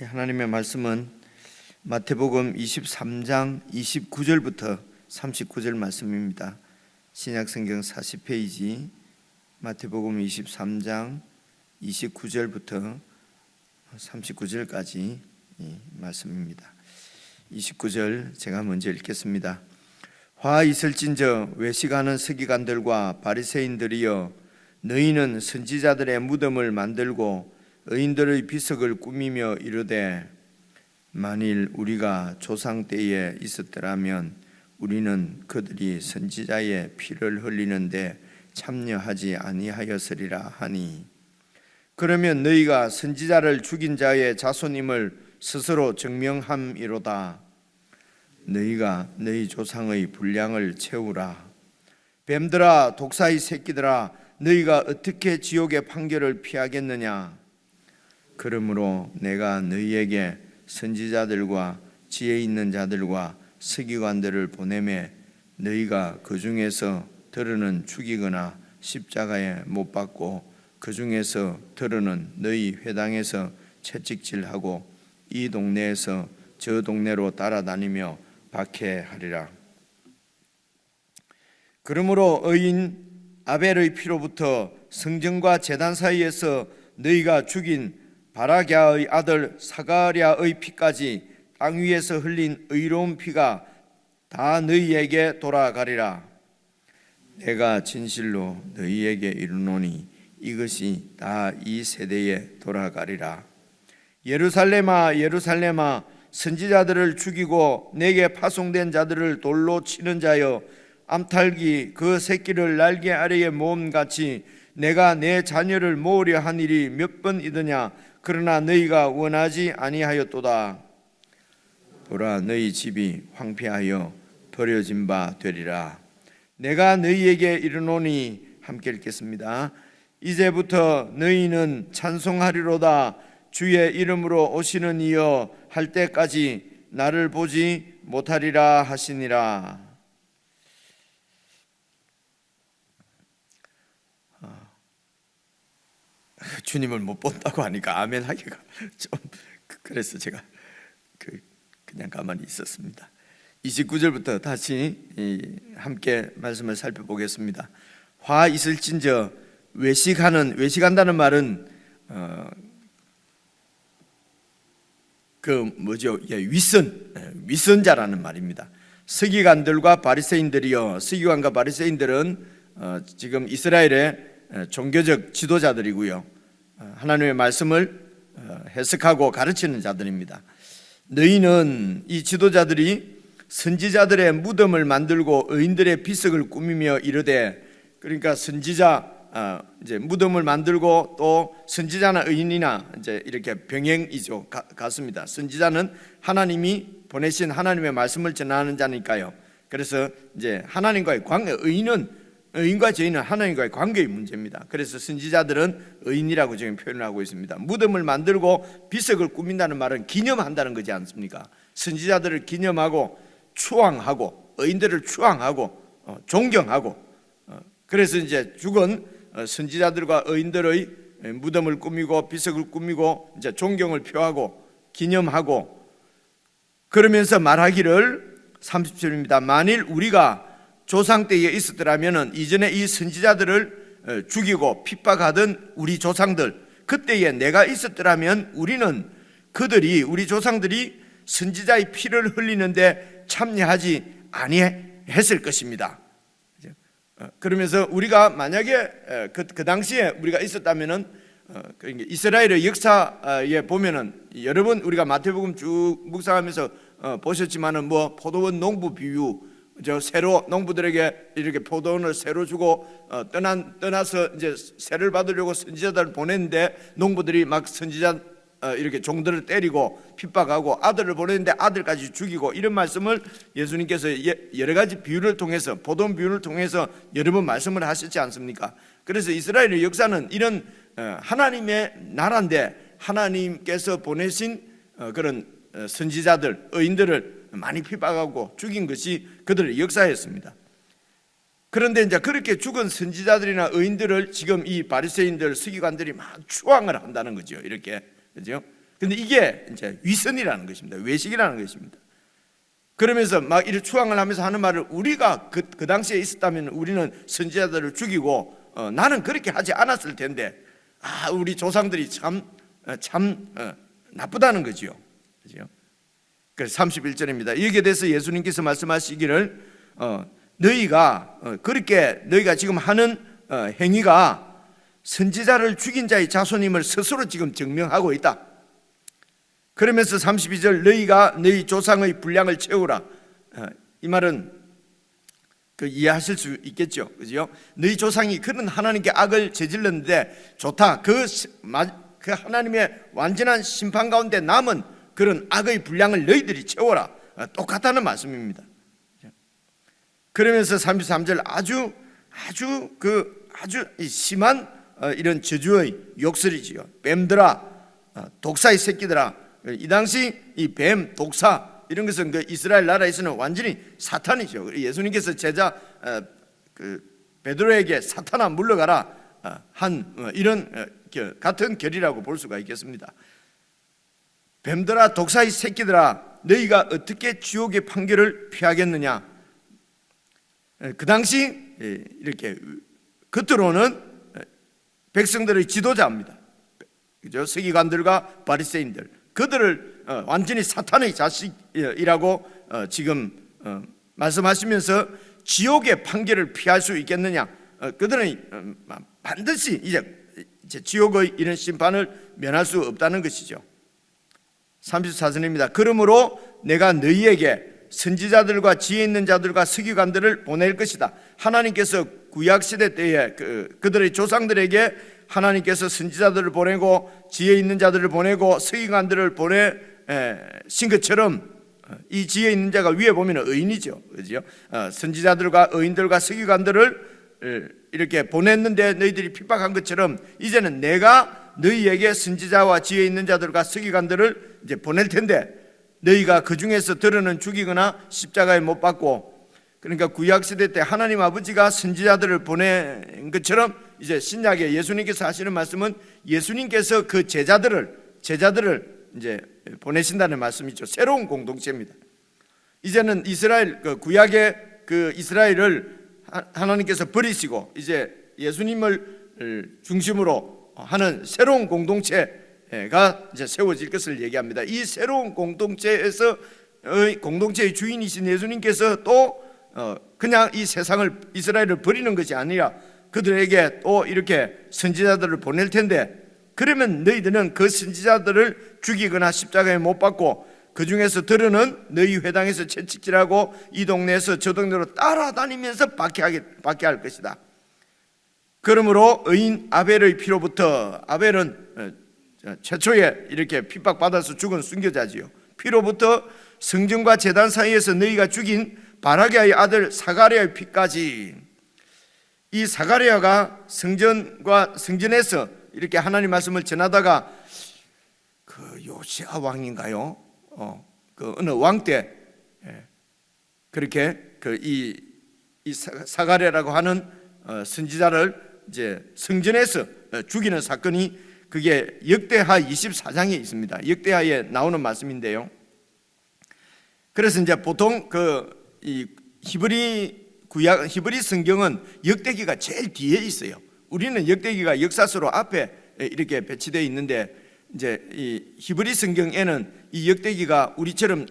하나님의 말씀은 마태복음 23장 29절부터 39절 말씀입니다. 신약성경 40페이지 마태복음 23장 29절부터 39절까지 말씀입니다. 29절 제가 먼저 읽겠습니다. 화 있을진저 외식하는 서기관들과 바리새인들이여, 너희는 선지자들의 무덤을 만들고 의인들의 비석을 꾸미며 이르되, 만일 우리가 조상 때에 있었더라면 우리는 그들이 선지자의 피를 흘리는데 참여하지 아니하였으리라 하니, 그러면 너희가 선지자를 죽인 자의 자손임을 스스로 증명함이로다. 너희가 너희 조상의 분량을 채우라. 뱀들아, 독사의 새끼들아, 너희가 어떻게 지옥의 판결을 피하겠느냐? 그러므로 내가 너희에게 선지자들과 지혜 있는 자들과 서기관들을 보내매 너희가 그 중에서 들으는 죽이거나 십자가에 못 박고 그 중에서 들으는 너희 회당에서 채찍질하고 이 동네에서 저 동네로 따라다니며 박해하리라. 그러므로 의인 아벨의 피로부터 성전과 제단 사이에서 너희가 죽인 바라꺄의 아들 사가랴의 피까지 땅 위에서 흘린 의로운 피가 다 너희에게 돌아가리라. 내가 진실로 너희에게 이르노니 이것이 다 이 세대에 돌아가리라. 예루살렘아, 예루살렘아, 선지자들을 죽이고 내게 파송된 자들을 돌로 치는 자여, 암탉이 그 새끼를 날개 아래에 모음같이 내가 내 자녀를 모으려 한 일이 몇 번이더냐? 그러나 너희가 원하지 아니하였도다. 보라, 너희 집이 황폐하여 버려진 바 되리라. 내가 너희에게 이르노니, 함께 읽겠습니다. 이제부터 너희는 찬송하리로다. 주의 이름으로 오시는 이여 할 때까지 나를 보지 못하리라 하시니라. 주님을 못 본다고 하니까 아멘 하기가 좀 그래서 제가 그냥 가만히 있었습니다. 29절부터 다시 함께 말씀을 살펴보겠습니다. 화 있을진저 외식한다는 말은 윗선자라는 말입니다. 서기관들과 바리새인들이요, 서기관과 바리새인들은 지금 이스라엘의 종교적 지도자들이고요, 하나님의 말씀을 해석하고 가르치는 자들입니다. 너희는, 이 지도자들이 선지자들의 무덤을 만들고 의인들의 비석을 꾸미며 이르되, 그러니까 선지자 이제 무덤을 만들고 또 선지자나 의인이나 이제 이렇게 병행이죠. 같습니다. 선지자는 하나님이 보내신 하나님의 말씀을 전하는 자니까요. 그래서 이제 하나님과의 관계, 의인과 죄인은 하나님과의 관계의 문제입니다. 그래서 선지자들은 의인이라고 지금 표현을 하고 있습니다. 무덤을 만들고 비석을 꾸민다는 말은 기념한다는 거지 않습니까? 선지자들을 기념하고 추앙하고 의인들을 추앙하고 존경하고, 그래서 이제 죽은 선지자들과 의인들의 무덤을 꾸미고 비석을 꾸미고 이제 존경을 표하고 기념하고, 그러면서 말하기를 30절입니다. 만일 우리가 조상 때에 있었더라면 이전에 이 선지자들을 죽이고 핍박하던 우리 조상들, 그때에 내가 있었더라면 우리 조상들이 선지자의 피를 흘리는데 참여하지 아니했을 것입니다. 그러면서 우리가 만약에 그 당시에 우리가 있었다면은, 이스라엘의 역사에 보면은 여러 번 우리가 마태복음 쭉 묵상하면서 보셨지만은 포도원 농부 비유, 새로 농부들에게 이렇게 포도원을 새로 주고 떠나서 이제 세를 받으려고 선지자들을 보냈는데 농부들이 막 선지자 이렇게 종들을 때리고 핍박하고 아들을 보냈는데 아들까지 죽이고, 이런 말씀을 예수님께서 여러 가지 비유를 통해서, 포도원 비유를 통해서 여러 번 말씀을 하셨지 않습니까? 그래서 이스라엘의 역사는 이런 하나님의 나라인데 하나님께서 보내신 그런 선지자들, 의인들을 많이 핍박하고 죽인 것이 그들의 역사였습니다. 그런데 이제 그렇게 죽은 선지자들이나 의인들을 지금 이 바리새인들, 서기관들이 막 추앙을 한다는 거죠. 이렇게, 그죠? 근데 이게 이제 위선이라는 것입니다. 외식이라는 것입니다. 그러면서 막 이렇게 추앙을 하면서 하는 말을, 우리가 그 당시에 있었다면 우리는 선지자들을 죽이고 나는 그렇게 하지 않았을 텐데, 우리 조상들이 참 나쁘다는 거지요. 그죠? 그래서 31절입니다. 여기에 대해서 예수님께서 말씀하시기를 너희가 그렇게 너희가 지금 하는 행위가 선지자를 죽인 자의 자손임을 스스로 지금 증명하고 있다. 그러면서 32절 너희가 너희 조상의 분량을 채우라. 이 말은 이해하실 수 있겠죠, 그죠? 너희 조상이 그런 하나님께 악을 저질렀는데 좋다. 그 하나님의 완전한 심판 가운데 남은 그런 악의 분량을 너희들이 채워라. 똑같다는 말씀입니다. 그러면서 33절 아주 심한 이런 저주의 욕설이지요. 뱀들아, 독사의 새끼들아. 이 당시 이 뱀, 독사 이런 것은 그 이스라엘 나라에서는 완전히 사탄이죠. 예수님께서 제자 베드로에게 사탄아 물러가라 한 이런 같은 결이라고 볼 수가 있겠습니다. 뱀들아, 독사의 새끼들아, 너희가 어떻게 지옥의 판결을 피하겠느냐. 그 당시 이렇게 겉으로는 백성들의 지도자입니다. 그죠? 서기관들과 바리새인들, 그들을 완전히 사탄의 자식이라고 지금 말씀하시면서 지옥의 판결을 피할 수 있겠느냐. 그들은 반드시 이제 지옥의 이런 심판을 면할 수 없다는 것이죠. 34절입니다. 그러므로 내가 너희에게 선지자들과 지혜 있는 자들과 서기관들을 보낼 것이다. 하나님께서 구약시대 때에 그들의 조상들에게 하나님께서 선지자들을 보내고 지혜 있는 자들을 보내고 서기관들을 보내신 것처럼 이 지혜 있는 자가 위에 보면 의인이죠, 그죠? 선지자들과 의인들과 서기관들을 이렇게 보냈는데 너희들이 핍박한 것처럼 이제는 내가 너희에게 선지자와 지혜 있는 자들과 서기관들을 이제 보낼 텐데 너희가 그 중에서 들어는 죽이거나 십자가에 못 박고, 그러니까 구약시대 때 하나님 아버지가 선지자들을 보낸 것처럼 이제 신약에 예수님께서 하시는 말씀은 예수님께서 그 제자들을 이제 보내신다는 말씀이죠. 새로운 공동체입니다. 이제는 이스라엘 구약의 그 이스라엘을 하나님께서 버리시고 이제 예수님을 중심으로 하는 새로운 공동체가 이제 세워질 것을 얘기합니다. 이 새로운 공동체에서 공동체의 주인이신 예수님께서 또 그냥 이 세상을 이스라엘을 버리는 것이 아니라 그들에게 또 이렇게 선지자들을 보낼 텐데, 그러면 너희들은 그 선지자들을 죽이거나 십자가에 못 박고 그 중에서 들어는 너희 회당에서 채찍질하고 이 동네에서 저 동네로 따라다니면서 박해할 것이다. 그러므로 의인 아벨의 피로부터, 아벨은 최초에 이렇게 핍박받아서 죽은 순교자지요. 피로부터 성전과 제단 사이에서 너희가 죽인 바라기아의 아들 사가랴의 피까지. 이 사가랴가 성전에서 이렇게 하나님 말씀을 전하다가 그 요시아 왕인가요? 그 어느 왕 때 그렇게 이 사가랴라고 하는 선지자를 이제 성전에서 죽이는 사건이, 그게 역대하 24장에 있습니다. 역대하에 나오는 말씀인데요. 그래서 이제 보통 이 히브리 성경은 역대기가 제일 뒤에 있어요. 우리는 역대기가 역사서로 앞에 이렇게 배치되어 있는데, 이제 이 히브리 성경에는 이 역대기가 우리처럼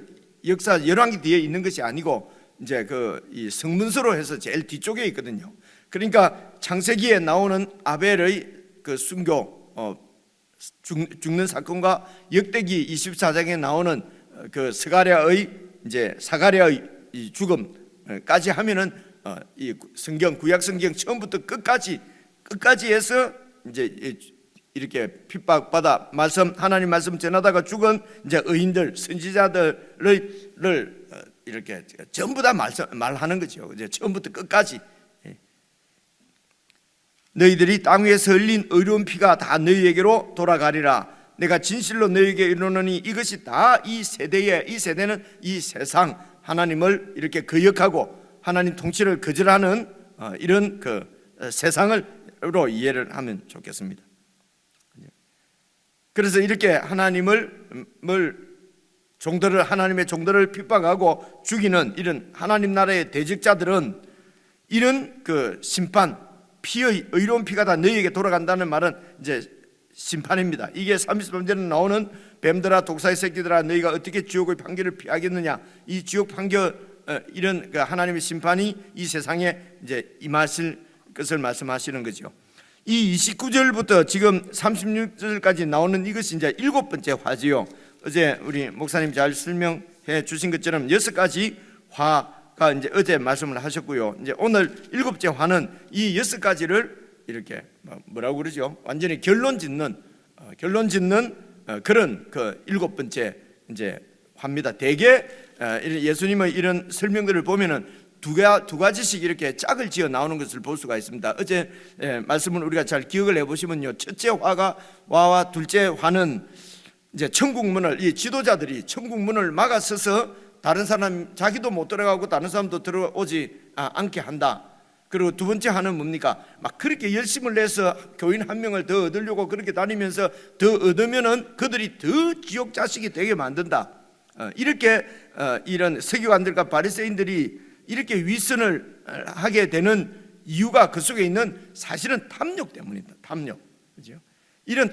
역사 열왕기 뒤에 있는 것이 아니고 이제 이 성문서로 해서 제일 뒤쪽에 있거든요. 그러니까 창세기에 나오는 아벨의 그 순교 죽는 사건과 역대기 24장에 나오는 그 사가랴의 죽음까지 하면은 이 성경, 구약 성경 처음부터 끝까지 해서 이제 이렇게 핍박받아 하나님 말씀 전하다가 죽은 이제 의인들, 선지자들을 이렇게 전부 다 말하는 거죠. 이제 처음부터 끝까지. 너희들이 땅 위에서 흘린 의로운 피가 다 너희에게로 돌아가리라. 내가 진실로 너희에게 이르노니 이것이 다 이 세대는 이 세상 하나님을 이렇게 거역하고 하나님 통치를 거절하는 이런 세상으로 이해를 하면 좋겠습니다. 그래서 이렇게 하나님의 종들을 핍박하고 죽이는 이런 하나님 나라의 대적자들은 이런 그 심판, 피의 의로운 피가 다 너희에게 돌아간다는 말은 이제 심판입니다. 이게 33절에 나오는 뱀들아 독사의 새끼들아 너희가 어떻게 지옥의 판결을 피하겠느냐. 이 지옥 판결, 이런 그 하나님의 심판이 이 세상에 이제 임하실 것을 말씀하시는 거죠. 이 29절부터 지금 36절까지 나오는 이것이 이제 7번째 화지요. 어제 우리 목사님 잘 설명해 주신 것처럼 6가지 화가 이제 어제 말씀을 하셨고요. 이제 오늘 7번째 화는 이 6가지를 이렇게 뭐라고 그러죠? 완전히 결론 짓는 그런 그 7번째 이제 화입니다. 대개 예수님의 이런 설명들을 보면은 두 가지씩 이렇게 짝을 지어 나오는 것을 볼 수가 있습니다. 어제 말씀을 우리가 잘 기억을 해보시면요, 첫째 화와 둘째 화는 이제 천국문을, 이 지도자들이 천국문을 막아서서 다른 사람, 자기도 못 들어가고 다른 사람도 들어오지 않게 한다. 그리고 두 번째 화는 뭡니까? 막 그렇게 열심을 내서 교인 한 명을 더 얻으려고 그렇게 다니면서 더 얻으면은 그들이 더 지옥 자식이 되게 만든다. 이렇게 이런 서기관들과 바리새인들이 이렇게 위선을 하게 되는 이유가 그 속에 있는 사실은 탐욕 때문이다. 탐욕, 그죠? 이런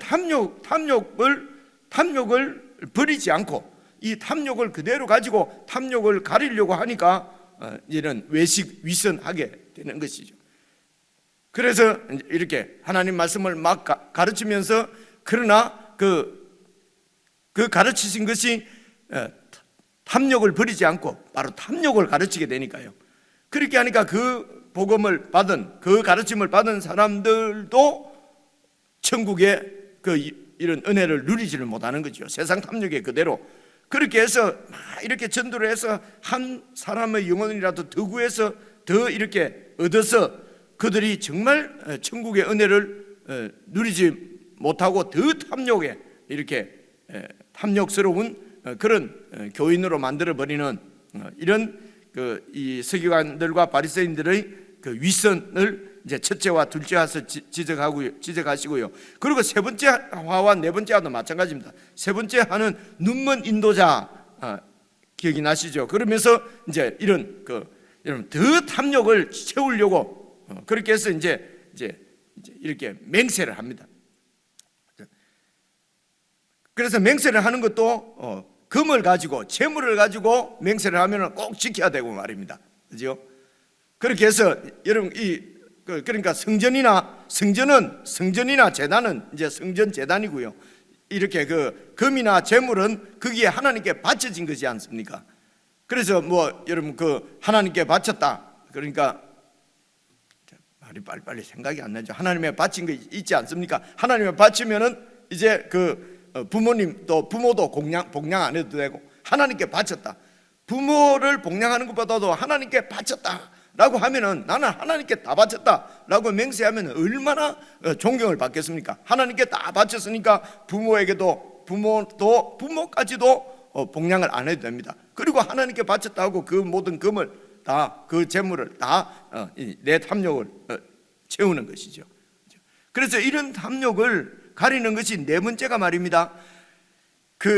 탐욕을 버리지 않고 이 탐욕을 그대로 가지고 탐욕을 가리려고 하니까 이런 위선하게 되는 것이죠. 그래서 이렇게 하나님 말씀을 막 가르치면서 그러나 그 가르치신 것이 탐욕을 버리지 않고 바로 탐욕을 가르치게 되니까요. 그렇게 하니까 그 복음을 받은, 그 가르침을 받은 사람들도 천국의 이런 은혜를 누리지를 못하는 거죠. 세상 탐욕에 그대로. 그렇게 해서 이렇게 전도를 해서 한 사람의 영혼이라도 더 구해서 더 이렇게 얻어서 그들이 정말 천국의 은혜를 누리지 못하고 더 탐욕에 이렇게 탐욕스러운 그런 교인으로 만들어버리는 이런 이 서기관들과 바리새인들의 그 위선을 이제 첫째와 둘째 화에서 지적하시고요. 그리고 세 번째 화와 네 번째 화도 마찬가지입니다. 세 번째 화는 눈먼 인도자, 기억이 나시죠? 그러면서 이제 이런 더 탐욕을 채우려고 그렇게 해서 이제 이렇게 맹세를 합니다. 그래서 맹세를 하는 것도 금을 가지고 재물을 가지고 맹세를 하면 꼭 지켜야 되고 말입니다. 그죠? 그렇게 해서 여러분 그러니까 성전이나 제단은 이제 성전 제단이고요. 이렇게 금이나 재물은 거기에 하나님께 바쳐진 것이 않습니까? 그래서 여러분 하나님께 바쳤다. 그러니까 말이 빨리빨리 생각이 안 나죠. 하나님께 바친 거 있지 않습니까? 하나님께 바치면은 이제 부모도 복양 안 해도 되고 하나님께 바쳤다. 부모를 복양하는 것보다도 하나님께 바쳤다라고 하면은 나는 하나님께 다 바쳤다라고 맹세하면 얼마나 존경을 받겠습니까? 하나님께 다 바쳤으니까 부모까지도 복양을 안 해도 됩니다. 그리고 하나님께 바쳤다고 그 모든 금을 다, 그 재물을 다 내 탐욕을 채우는 것이죠. 그래서 이런 탐욕을 가리는 것이 네 번째가 말입니다.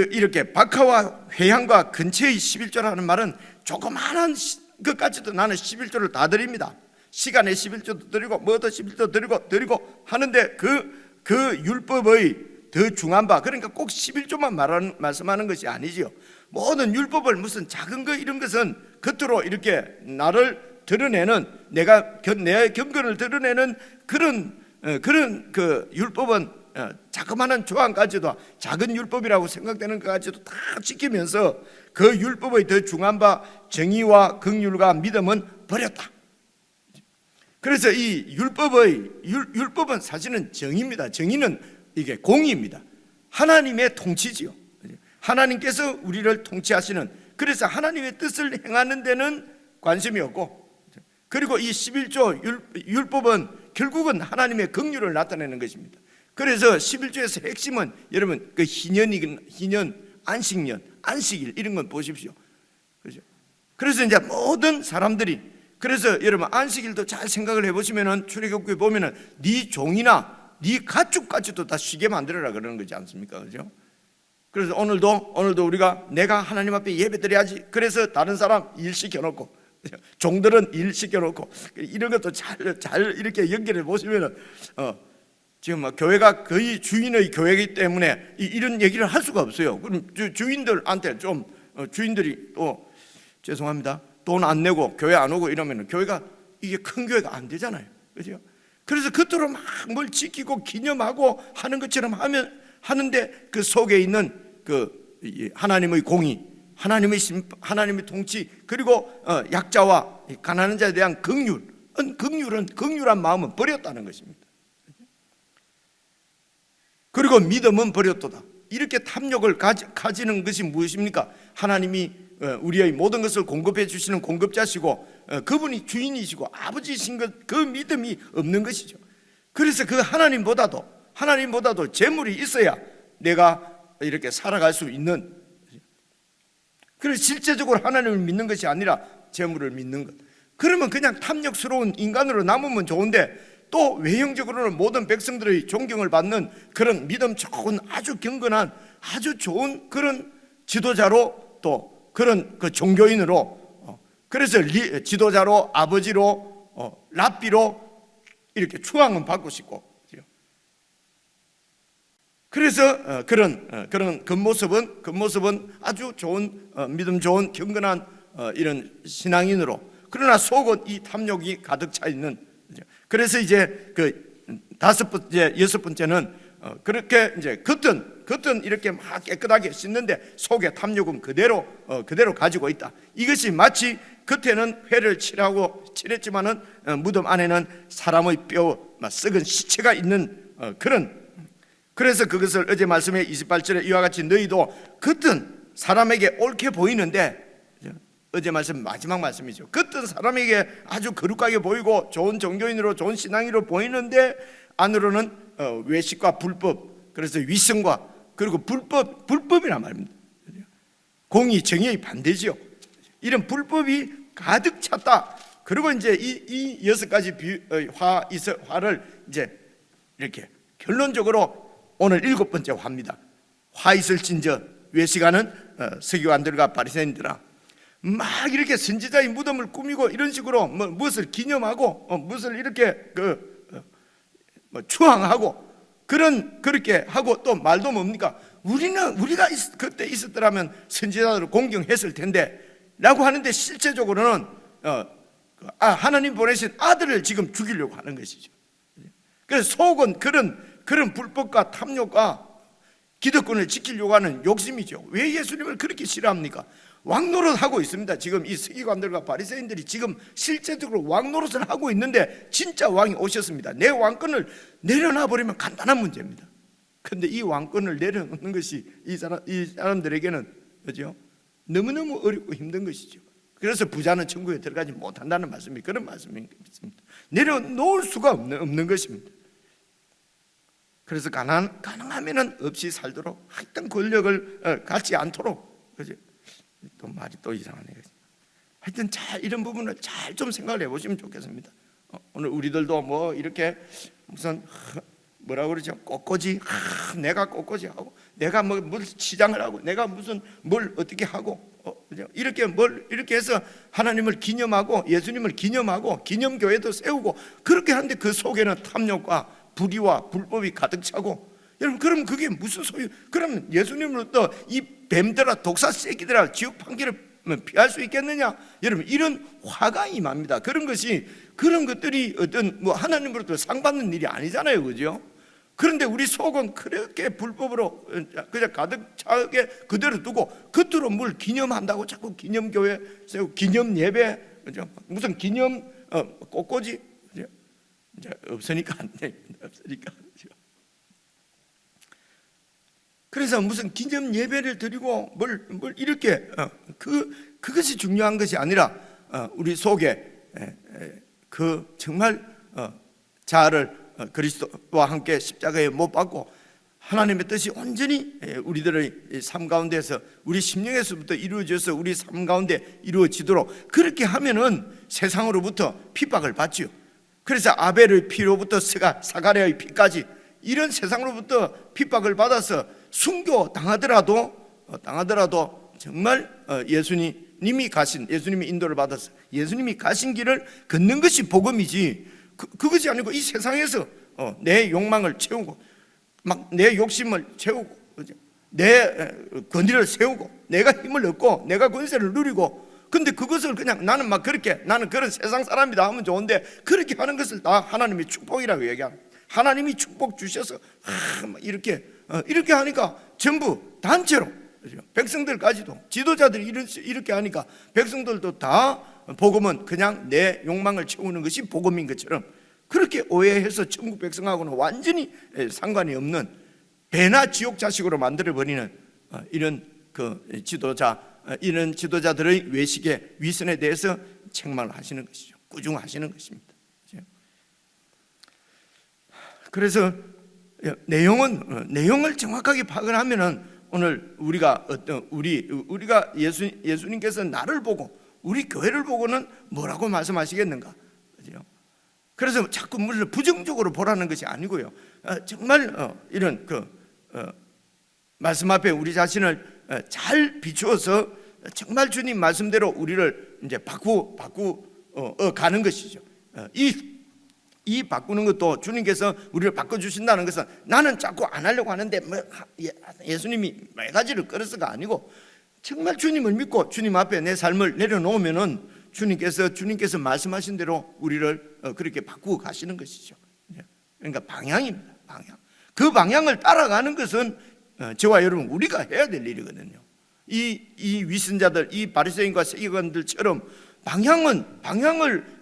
이렇게 박하와 회향과 근처의 11조라는 말은 조그마한 것까지도 나는 11조를 다 드립니다. 시간에 11조도 드리고 뭐도 11조 드리고 하는데 그 율법의 더 중한 바, 그러니까 꼭 11조만 말씀하는 것이 아니지요. 모든 율법을 무슨 작은 거 이런 것은 겉으로 이렇게 나를 드러내는 내 경건을 드러내는 그런 율법은 자그마한 조항까지도 작은 율법이라고 생각되는 것까지도 다 지키면서 그 율법의 더 중한 바 정의와 긍휼과 믿음은 버렸다. 그래서 이 율법은 사실은 정의입니다. 정의는 이게 공의입니다. 하나님의 통치지요. 하나님께서 우리를 통치하시는, 그래서 하나님의 뜻을 행하는 데는 관심이 없고, 그리고 이 11조 율법은 결국은 하나님의 긍휼을 나타내는 것입니다. 그래서 11조에서 핵심은 여러분 희년, 안식일 이런 건 보십시오. 그렇죠? 그래서 이제 모든 사람들이, 그래서 여러분 안식일도 잘 생각을 해보시면은 출애굽기에 보면은 네 종이나 네 가축까지도 다 쉬게 만들어라 그러는 거지 않습니까? 그죠? 그래서 오늘도 우리가 내가 하나님 앞에 예배드려야지. 그래서 다른 사람 일 시켜놓고, 종들은 일 시켜놓고, 이런 것도 잘 이렇게 연결해 보시면은 지금 막 교회가 거의 주인의 교회이기 때문에 이런 얘기를 할 수가 없어요. 그럼 주인들한테 좀 주인들이 또 죄송합니다, 돈 안 내고 교회 안 오고 이러면은 교회가 이게 큰 교회가 안 되잖아요. 그죠? 그래서 그토록 막 뭘 지키고 기념하고 하는 것처럼 하는데 그 속에 있는 그 하나님의 공의, 하나님의 통치, 그리고 약자와 가난한 자에 대한 긍휼한 마음은 버렸다는 것입니다. 그리고 믿음은 버렸도다. 이렇게 탐욕을 가지는 것이 무엇입니까? 하나님이 우리의 모든 것을 공급해 주시는 공급자시고 그분이 주인이시고 아버지이신 것, 그 믿음이 없는 것이죠. 그래서 그 하나님보다도 재물이 있어야 내가 이렇게 살아갈 수 있는, 그래서 실제적으로 하나님을 믿는 것이 아니라 재물을 믿는 것. 그러면 그냥 탐욕스러운 인간으로 남으면 좋은데, 또 외형적으로는 모든 백성들의 존경을 받는 그런 믿음 좋은 아주 경건한 아주 좋은 그런 지도자로, 또 그런 그 종교인으로, 그래서 지도자로, 아버지로, 랍비로 이렇게 추앙은 받고 싶고, 그래서 그런 겉모습은 아주 좋은 믿음 좋은 경건한 이런 신앙인으로, 그러나 속은 이 탐욕이 가득 차 있는. 그래서 이제 그 여섯 번째는 그렇게 이제 겉은 이렇게 막 깨끗하게 씻는데 속에 탐욕은 그대로 가지고 있다. 이것이 마치 겉에는 회를 칠했지만은 무덤 안에는 사람의 뼈 썩은 시체가 있는 그런. 그래서 그것을 어제 말씀에 28절에 이와 같이 너희도 겉은 사람에게 옳게 보이는데, 어제 말씀 마지막 말씀이죠. 겉은 사람에게 아주 거룩하게 보이고 좋은 종교인으로 좋은 신앙인으로 보이는데 안으로는 외식과 불법, 그래서 위선과 그리고 불법이란 말입니다. 공의 정의의 반대지요. 이런 불법이 가득 찼다. 그리고 이제 이 여섯 가지 화를 이제 이렇게 결론적으로 오늘 일곱 번째 화입니다. 화 있을진저 외식하는 서기관들과 바리새인들아, 막 이렇게 선지자의 무덤을 꾸미고 이런 식으로 무엇을 기념하고 무엇을 이렇게 추앙하고 그렇게 하고, 또 말도 뭡니까? 우리가 그때 있었더라면 선지자들을 공경했을 텐데 라고 하는데, 실제적으로는 하나님 보내신 아들을 지금 죽이려고 하는 것이죠. 그래서 속은 그런 불법과 탐욕과 기득권을 지키려고 하는 욕심이죠. 왜 예수님을 그렇게 싫어합니까? 왕노릇하고 있습니다. 지금 이 서기관들과 바리새인들이 지금 실제적으로 왕노릇을 하고 있는데, 진짜 왕이 오셨습니다. 내 왕권을 내려놔 버리면 간단한 문제입니다. 그런데 이 왕권을 내려놓는 것이 이 사람들에게는, 그죠? 너무너무 어렵고 힘든 것이죠. 그래서 부자는 천국에 들어가지 못한다는 말씀이 그런 말씀입니다. 내려놓을 수가 없는 것입니다. 그래서 가능하면 없이 살도록, 하여튼 권력을 갖지 않도록, 그죠? 또 말이 또 이상하네요. 하여튼 이런 부분을 잘 좀 생각을 해보시면 좋겠습니다. 오늘 우리들도 뭐 이렇게 무슨 뭐라 그러죠? 꽃꽂이, 내가 꽃꽂이 하고, 내가 뭘 시장을 하고, 내가 무슨 뭘 어떻게 하고, 이렇게 해서 하나님을 기념하고 예수님을 기념하고 기념교회도 세우고 그렇게 하는데, 그 속에는 탐욕과 불의와 불법이 가득 차고, 여러분 그럼 그게 무슨 소유? 그럼 예수님으로부터 이 뱀들아 독사 새끼들아 지옥 판결을 피할 수 있겠느냐? 여러분 이런 화가 임합니다. 그런 것들이 어떤 하나님으로부터 상 받는 일이 아니잖아요, 그죠? 그런데 우리 속은 그렇게 불법으로 그냥 가득 차게 그대로 두고 겉으로 뭘 기념한다고 자꾸 기념교회 세우고 기념 예배, 그죠? 무슨 기념 꽃꽂이, 그죠? 이제 없으니까 안 돼. 없으니까. 그래서 무슨 기념 예배를 드리고 뭘 이렇게 그것이 중요한 것이 아니라 우리 속에 그 정말 자아를 그리스도와 함께 십자가에 못 박고 하나님의 뜻이 온전히 우리들의 삶 가운데서 우리 심령에서부터 이루어져서 우리 삶 가운데 이루어지도록 그렇게 하면은 세상으로부터 핍박을 받지요. 그래서 아벨의 피로부터 사가랴의 피까지 이런 세상으로부터 핍박을 받아서 순교 당하더라도 정말 예수님이 인도를 받아서 예수님이 가신 길을 걷는 것이 복음이지, 그것이 아니고 이 세상에서 내 욕망을 채우고 막 내 욕심을 채우고 내 권위를 세우고 내가 힘을 얻고 내가 권세를 누리고, 근데 그것을 그냥 나는 그런 세상 사람이다 하면 좋은데, 그렇게 하는 것을 다 하나님의 축복이라고 얘기합니다. 하나님이 축복 주셔서 이렇게 하니까 전부 단체로, 백성들까지도, 지도자들이 이렇게 하니까 백성들도 다 복음은 그냥 내 욕망을 채우는 것이 복음인 것처럼 그렇게 오해해서 천국 백성하고는 완전히 상관이 없는 배나 지옥 자식으로 만들어버리는 이런 지도자들의 외식의 위선에 대해서 책망을 하시는 것이죠. 꾸중하시는 것입니다. 그래서 내용을 정확하게 파악을 하면은 오늘 우리가 예수님께서 나를 보고 우리 교회를 보고는 뭐라고 말씀하시겠는가? 그죠? 그래서 자꾸 물론 부정적으로 보라는 것이 아니고요. 정말 이런 말씀 앞에 우리 자신을 잘 비추어서 정말 주님 말씀대로 우리를 이제 가는 것이죠. 이 바꾸는 것도 주님께서 우리를 바꿔주신다는 것은 나는 자꾸 안 하려고 하는데 예수님이 몇 가지를 끌어서가 아니고, 정말 주님을 믿고 주님 앞에 내 삶을 내려놓으면은 주님께서 말씀하신 대로 우리를 그렇게 바꾸고 가시는 것이죠. 그러니까 방향입니다. 그 방향을 따라가는 것은 저와 여러분 우리가 해야 될 일이거든요. 이 위선자들, 이 바리새인과 세계관들처럼 방향을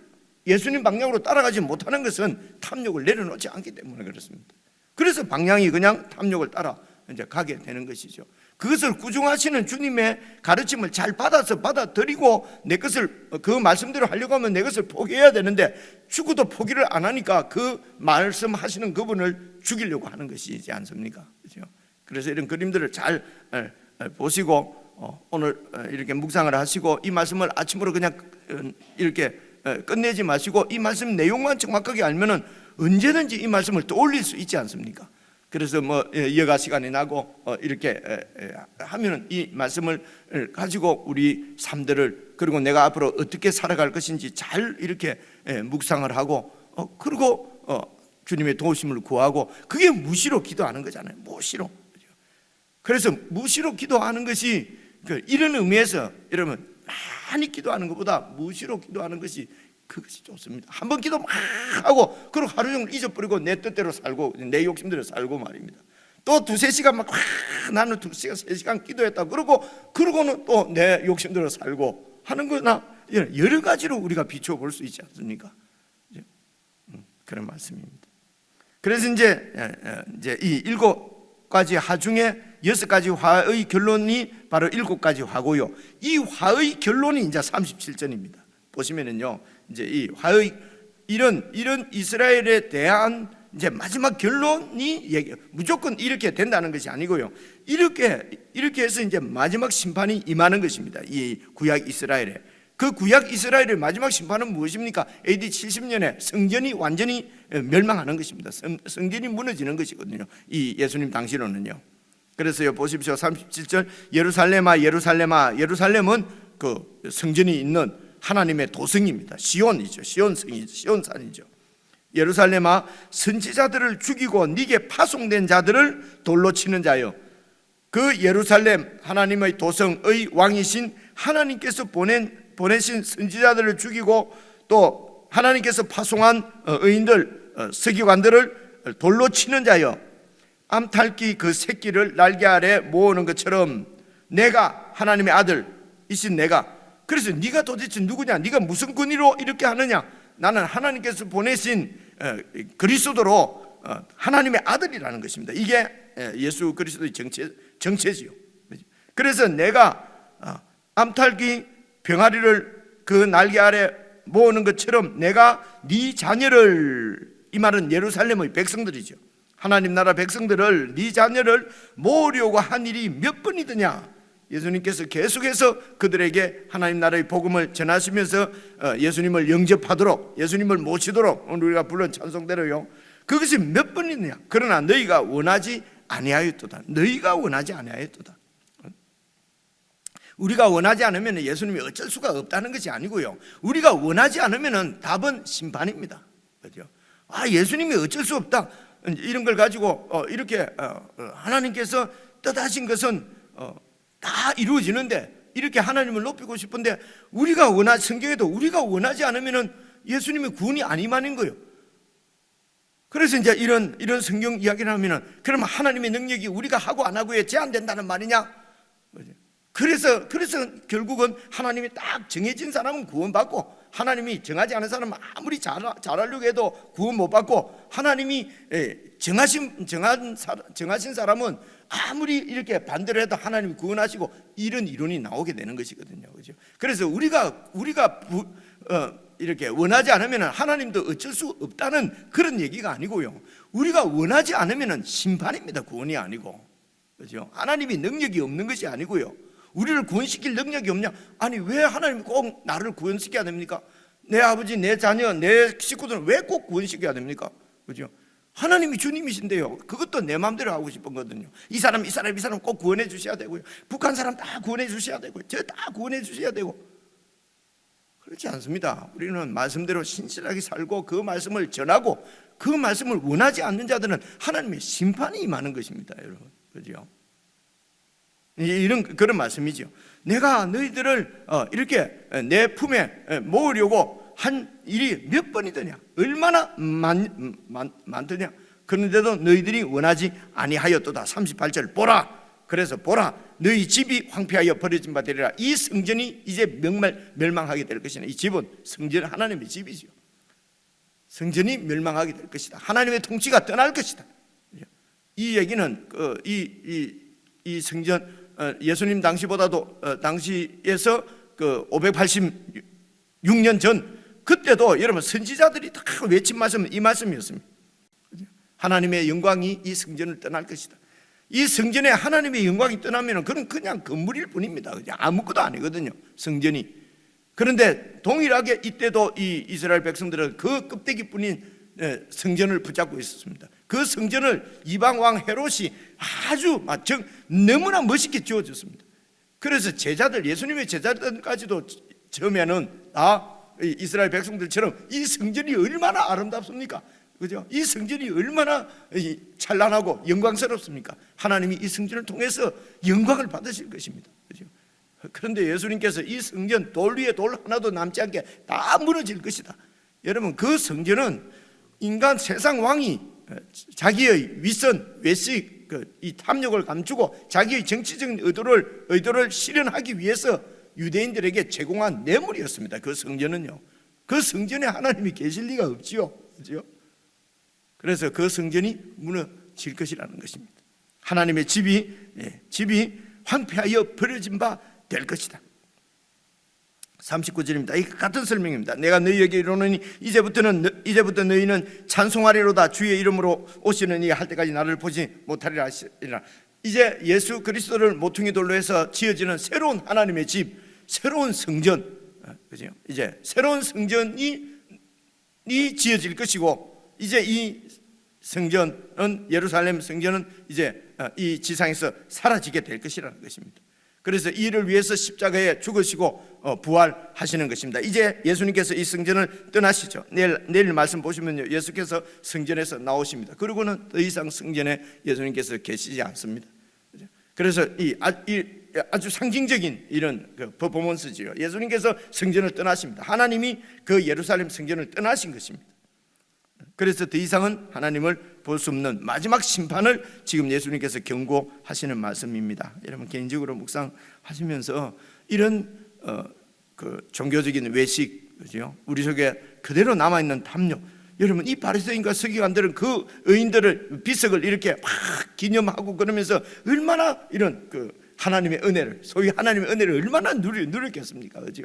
예수님 방향으로 따라가지 못하는 것은 탐욕을 내려놓지 않기 때문에 그렇습니다. 그래서 방향이 그냥 탐욕을 따라 이제 가게 되는 것이죠. 그것을 구중하시는 주님의 가르침을 잘 받아들이고 내 것을 그 말씀대로 하려고 하면 내 것을 포기해야 되는데, 죽어도 포기를 안 하니까 그 말씀하시는 그분을 죽이려고 하는 것이지 않습니까? 그렇죠? 그래서 이런 그림들을 잘 보시고 오늘 이렇게 묵상을 하시고, 이 말씀을 아침으로 그냥 이렇게 끝내지 마시고 이 말씀 내용만 정확하게 알면은 언제든지 이 말씀을 떠올릴 수 있지 않습니까? 그래서 여가 시간이 나고 이렇게 하면은 이 말씀을 가지고 우리 삶들을, 그리고 내가 앞으로 어떻게 살아갈 것인지 잘 이렇게 묵상을 하고 그리고 주님의 도우심을 구하고, 그게 무시로 기도하는 거잖아요. 무시로. 그래서 무시로 기도하는 것이 이런 의미에서 여러분 많이 기도하는 것보다 무시로 기도하는 것이 그것이 좋습니다. 한번 기도 막 하고 그리고 하루 종일 잊어버리고 내 뜻대로 살고 내 욕심대로 살고 말입니다. 또 2-3시간 막 나는 2시간 3시간 기도했다 그러고는 또 내 욕심대로 살고 하는 거나 여러 가지로 우리가 비추어 볼 수 있지 않습니까? 그런 말씀입니다. 그래서 이제 이 7가지 화 중에 6가지 화의 결론이 바로 7가지 화고요. 이 화의 결론이 이제 37절입니다. 보시면은요, 이제 이 화의 이런 이스라엘에 대한 이제 마지막 결론이 무조건 이렇게 된다는 것이 아니고요. 이렇게 해서 이제 마지막 심판이 임하는 것입니다. 이 구약 이스라엘에. 그 구약 이스라엘의 마지막 심판은 무엇입니까? AD 70년에 성전이 완전히 멸망하는 것입니다. 성전이 무너지는 것이거든요. 이 예수님 당시로는요. 그래서요, 보십시오. 37절, 예루살렘아 예루살렘아. 예루살렘은 그 성전이 있는 하나님의 도성입니다. 시온이죠. 시온산이죠. 예루살렘아, 선지자들을 죽이고 네게 파송된 자들을 돌로 치는 자여, 그 예루살렘 하나님의 도성의 왕이신 하나님께서 보내신 선지자들을 죽이고 또 하나님께서 파송한 의인들, 서기관들을 돌로 치는 자여, 암탉이 그 새끼를 날개 아래 모으는 것처럼 내가 하나님의 아들이신 내가, 그래서 네가 도대체 누구냐? 네가 무슨 권위로 이렇게 하느냐? 나는 하나님께서 보내신 그리스도로 하나님의 아들이라는 것입니다. 이게 예수 그리스도의 정체지요. 그래서 내가 암탉이 병아리를 그 날개 아래 모으는 것처럼 내가 네 자녀를, 이 말은 예루살렘의 백성들이죠. 하나님 나라 백성들을, 네 자녀를 모으려고 한 일이 몇 번이더냐? 예수님께서 계속해서 그들에게 하나님 나라의 복음을 전하시면서 예수님을 영접하도록, 예수님을 모시도록, 오늘 우리가 부른 찬송대로요, 그것이 몇 번이냐? 그러나 너희가 원하지 아니하였도다. 너희가 원하지 아니하였도다. 우리가 원하지 않으면 예수님이 어쩔 수가 없다는 것이 아니고요, 우리가 원하지 않으면 답은 심판입니다. 그렇죠? 예수님이 어쩔 수 없다, 이런 걸 가지고 이렇게 하나님께서 뜻하신 것은 다 이루어지는데, 이렇게 하나님을 높이고 싶은데 성경에도 우리가 원하지 않으면 예수님의 구원이 아니만인 거예요. 그래서 이제 이런 성경 이야기를 하면은, 그러면 하나님의 능력이 우리가 하고 안 하고에 제한된다는 말이냐? 그래서 결국은 하나님이 딱 정해진 사람은 구원받고, 하나님이 정하지 않은 사람은 아무리 잘하려고 해도 구원 못 받고, 하나님이 정하신 사람은 아무리 이렇게 반대로 해도 하나님이 구원하시고, 이런 이론이 나오게 되는 것이거든요. 그죠? 그래서 우리가 이렇게 원하지 않으면 하나님도 어쩔 수 없다는 그런 얘기가 아니고요, 우리가 원하지 않으면 심판입니다. 구원이 아니고. 그죠? 하나님이 능력이 없는 것이 아니고요, 우리를 구원시킬 능력이 없냐? 아니, 왜 하나님이 꼭 나를 구원시켜야 됩니까? 내 아버지, 내 자녀, 내 식구들은 왜 꼭 구원시켜야 됩니까? 그죠? 하나님이 주님이신데요, 그것도 내 마음대로 하고 싶은 거거든요. 이 사람 꼭 구원해 주셔야 되고요, 북한 사람 다 구원해 주셔야 되고요, 저 다 구원해 주셔야 되고. 그렇지 않습니다. 우리는 말씀대로 신실하게 살고 그 말씀을 전하고, 그 말씀을 원하지 않는 자들은 하나님의 심판이 임하는 것입니다, 여러분. 그죠? 그런 말씀이죠. 내가 너희들을 이렇게 내 품에 모으려고 한 일이 몇 번이더냐? 얼마나 많더냐? 그런데도 너희들이 원하지 아니하였도다. 38절 보라. 그래서 보라, 너희 집이 황폐하여 버려진 바 되리라. 이 성전이 이제 멸망하게 될 것이나, 이 집은 성전, 하나님의 집이죠. 성전이 멸망하게 될 것이다. 하나님의 통치가 떠날 것이다. 이 얘기는 이 성전, 예수님 당시보다도 당시에서 586년 전, 그때도 여러분 선지자들이 다 외친 말씀은 이 말씀이었습니다. 하나님의 영광이 이 성전을 떠날 것이다. 이 성전에 하나님의 영광이 떠나면 그건 그냥 건물일 뿐입니다. 그냥 아무것도 아니거든요, 성전이. 그런데 동일하게 이때도 이 이스라엘 백성들은 그 껍데기뿐인 성전을 붙잡고 있었습니다. 그 성전을 이방 왕 헤롯이 아주 너무나 멋있게 지어줬습니다. 그래서 예수님의 제자들까지도 처음에는 이스라엘 백성들처럼 이 성전이 얼마나 아름답습니까? 그죠? 이 성전이 얼마나 찬란하고 영광스럽습니까? 하나님이 이 성전을 통해서 영광을 받으실 것입니다. 그죠? 그런데 예수님께서 이 성전 돌 위에 돌 하나도 남지 않게 다 무너질 것이다. 여러분, 그 성전은 인간 세상 왕이 자기의 위선, 외식, 이 탐욕을 감추고 자기의 정치적인 의도를 실현하기 위해서 유대인들에게 제공한 뇌물이었습니다. 그 성전은요. 그 성전에 하나님이 계실 리가 없지요. 그죠? 그래서 그 성전이 무너질 것이라는 것입니다. 하나님의 집이 황폐하여 버려진 바 될 것이다. 39절입니다. 이 같은 설명입니다. 내가 너희에게 이르노니 이제부터 너희는 찬송하리로다. 주의 이름으로 오시는 이 할 때까지 나를 보지 못하리라 하시리라. 이제 예수 그리스도를 모퉁이 돌로 해서 지어지는 새로운 하나님의 집, 새로운 성전, 그죠? 이제 새로운 성전이 지어질 것이고, 이제 이 성전은, 예루살렘 성전은 이제 이 지상에서 사라지게 될 것이라는 것입니다. 그래서 이를 위해서 십자가에 죽으시고 부활하시는 것입니다. 이제 예수님께서 이 성전을 떠나시죠. 내일 말씀 보시면요, 예수께서 성전에서 나오십니다. 그리고는 더 이상 성전에 예수님께서 계시지 않습니다. 그래서 이 아주 상징적인 이런 퍼포먼스지요. 예수님께서 성전을 떠나십니다. 하나님이 그 예루살렘 성전을 떠나신 것입니다. 그래서 더 이상은 하나님을 볼 수 없는 마지막 심판을 지금 예수님께서 경고하시는 말씀입니다. 여러분, 개인적으로 묵상하시면서 이런 종교적인 외식, 그죠? 우리 속에 그대로 남아있는 탐욕, 여러분, 이 바리새인과 서기관들은 그 의인들을 비석을 이렇게 막 기념하고 그러면서 얼마나 이런 하나님의 은혜를, 소위 하나님의 은혜를 얼마나 누렸겠습니까? 그죠?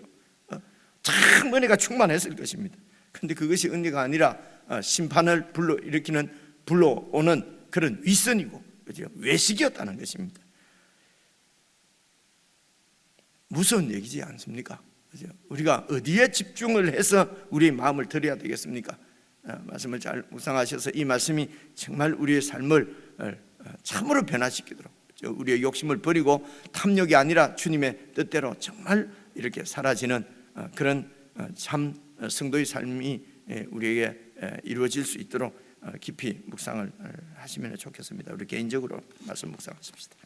참 은혜가 충만했을 것입니다. 근데 그것이 은혜가 아니라 심판을 불러오는 그런 위선이고, 그죠? 외식이었다는 것입니다. 무서운 얘기지 않습니까? 그죠? 우리가 어디에 집중을 해서 우리의 마음을 들여야 되겠습니까? 말씀을 잘 묵상하셔서 이 말씀이 정말 우리의 삶을 참으로 변화시키도록, 우리의 욕심을 버리고 탐욕이 아니라 주님의 뜻대로 정말 이렇게 사라지는 그런 참 성도의 삶이 우리에게 이루어질 수 있도록 깊이 묵상을 하시면 좋겠습니다. 우리 개인적으로 말씀 묵상하십시다.